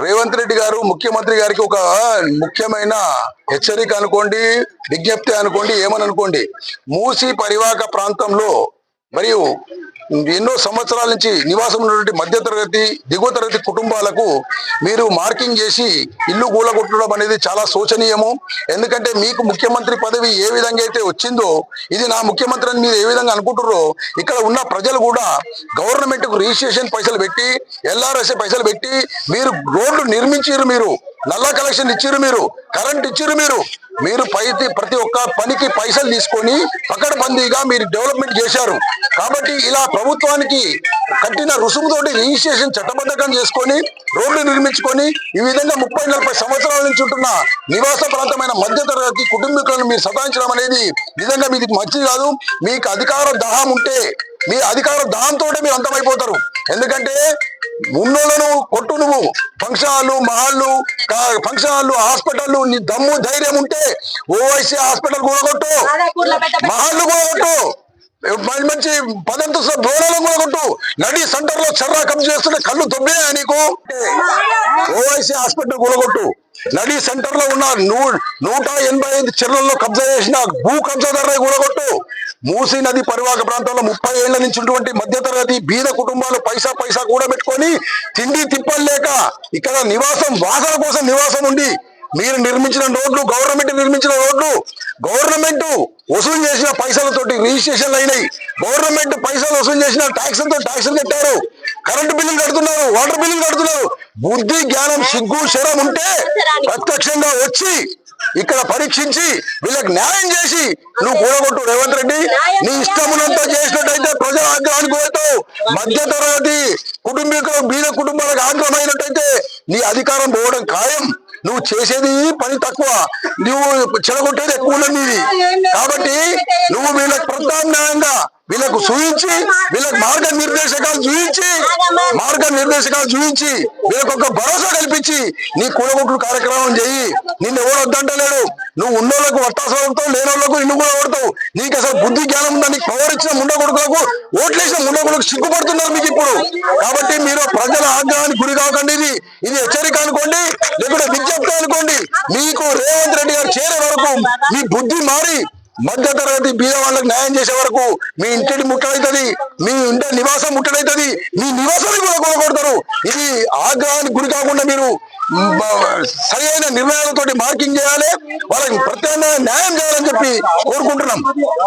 రేవంత్ రెడ్డి గారు ముఖ్యమంత్రి గారికి ఒక ముఖ్యమైన హెచ్చరిక అనుకోండి, విజ్ఞప్తి అనుకోండి, ఏమని అనుకోండి. మూసి పరివాహక ప్రాంతంలో మరియు ఎన్నో సంవత్సరాల నుంచి నివాసం ఉన్నటువంటి మధ్యతరగతి దిగువ తరగతి కుటుంబాలకు మీరు మార్కింగ్ చేసి ఇల్లు కూలగొట్టడం అనేది చాలా శోచనీయము. ఎందుకంటే మీకు ముఖ్యమంత్రి పదవి ఏ విధంగా అయితే వచ్చిందో, ఇది నా ముఖ్యమంత్రి అని మీరు ఏ విధంగా అనుకుంటారో, ఇక్కడ ఉన్న ప్రజలు కూడా గవర్నమెంట్ కు రిజిస్ట్రేషన్ పైసలు పెట్టి, ఎల్ఆర్ఎస్ఏ పైసలు పెట్టి మీరు రోడ్లు నిర్మించారు, మీరు నల్ల కలెక్షన్ ఇచ్చిరు, మీరు కరెంట్ ఇచ్చిరు, మీరు ప్రతి ఒక్క పనికి పైసలు తీసుకొని పకడ్బందీగా మీరు డెవలప్మెంట్ చేశారు. కాబట్టి ఇలా ప్రభుత్వానికి కట్టిన రుసుముతోటి రిజిస్ట్రేషన్ చట్టబద్ధకం చేసుకొని రోడ్లు నిర్మించుకొని ఈ విధంగా 30-40 సంవత్సరాల నుంచి ఉంటున్న నివాస ప్రాంతమైన మధ్యతరగతి కుటుంబీకులను మీరు సతాయించడం అనేది నిజంగా మీకు మంచిది కాదు. మీకు అధికార దాహం ఉంటే మీ అధికార దాహంతో మీరు అంతమైపోతారు. ఎందుకంటే ఉన్నోళ్ళను కొట్టు, నువ్వు ఫంక్షన్ హాళ్ళు, ఫంక్షన్ హాళ్ళు, హాస్పిటల్, నీ దమ్ము ధైర్యం ఉంటే ఓవైసీ హాస్పిటల్ కూడగొట్టు, మహాళ్ళు కూడగొట్టు, మంచి 10 అంతస్తుల భవనాలను కూడగొట్టు. నడి సెంటర్ లో చెర్రా కబ్జా చేస్తుంటే కళ్ళు దొబ్బినా నీకు. ఓవైసీ హాస్పిటల్ కూడగొట్టు. నడి సెంటర్ లో ఉన్న 185 చెర్లలో కబ్జా చేసిన భూ కబ్జాదారులు కూడగొట్టు. మూసీ నది పరివాహక ప్రాంతంలో 30 ఏళ్ల నుంచి ఉన్నటువంటి మధ్యతరగతి బీద కుటుంబాలు పైసా కూడా పెట్టుకొని తిండి తిప్పలు లేక ఇక్కడ వాసన కోసం నివాసం ఉండి మీరు నిర్మించిన రోడ్లు, గవర్నమెంట్ నిర్మించిన రోడ్లు, గవర్నమెంట్ వసూలు చేసిన పైసలతోటి రిజిస్ట్రేషన్లు అయినాయి. గవర్నమెంట్ పైసలు వసూలు చేసిన ట్యాక్సులతో ట్యాక్సులు కట్టారు, కరెంటు బిల్లులు కడుతున్నారు, వాటర్ బిల్లులు కడుతున్నారు. బుద్ధి జ్ఞానం సిగ్గు శరం ఉంటే ప్రత్యక్షంగా వచ్చి ఇక్కడ పరీక్షించి వీళ్ళకి న్యాయం చేసి నువ్వు కూడగొట్టు. రేవంత్ రెడ్డి, నీ ఇష్టమునంతా చేసినట్టయితే ప్రజల ఆగ్రహానికి పోతావు. మధ్యతరగతి కుటుంబీకులు బీద కుటుంబాలకు ఆగ్రహమైనట్టయితే నీ అధికారం పోవడం ఖాయం. నువ్వు చేసేది పని తక్కువ, నువ్వు చెడగొట్టేది ఎక్కువ ఉన్నది. కాబట్టి నువ్వు వీళ్ళకి ప్రత్యామ్నాయంగా వీళ్ళకు చూపించి, వీళ్ళకి మార్గనిర్దేశకాలు చూపించి వీళ్ళకి ఒక భరోసా కల్పించి నీ కూడగొట్టు కార్యక్రమం చెయ్యి. నిన్ను ఎవరు వద్దంటలేడు. నువ్వు ఉన్నోళ్లకు వట్టాసలతో లేనోళ్లకు ఇల్లు కూడా కొడతావు. నీకు అసలు బుద్ధి జ్ఞానం ఉందా? నీకు పవర్ ఇచ్చిన ముండగొడుకులకు, ఓట్లేసిన ముండగొడుకు సిగ్గుపడుతున్నారు మీకు ఇప్పుడు. కాబట్టి మీరు ప్రజల ఆగ్రహానికి గురి కాకండి. ఇది హెచ్చరిక అనుకోండి, లేకుంటే విజ్ఞప్తి అనుకోండి. మీకు రేవంత్ రెడ్డి గారు చేరే వరకు మీ బుద్ధి మారి మధ్యతరగతి బీద వాళ్ళకి న్యాయం చేసే వరకు మీ ఇంటిని ముట్టడైతుంది, మీ ఇంటి నివాసం ముట్టడైతుంది, మీ నివాసాన్ని కూడా కొనగొడతారు. ఇది ఆగ్రహానికి గురి కాకుండా మీరు సరైన నిర్ణయాలతోటి మార్కింగ్ చేయాలి, వాళ్ళకి ప్రత్యామ్నాయ న్యాయం చేయాలని చెప్పి కోరుకుంటున్నాం.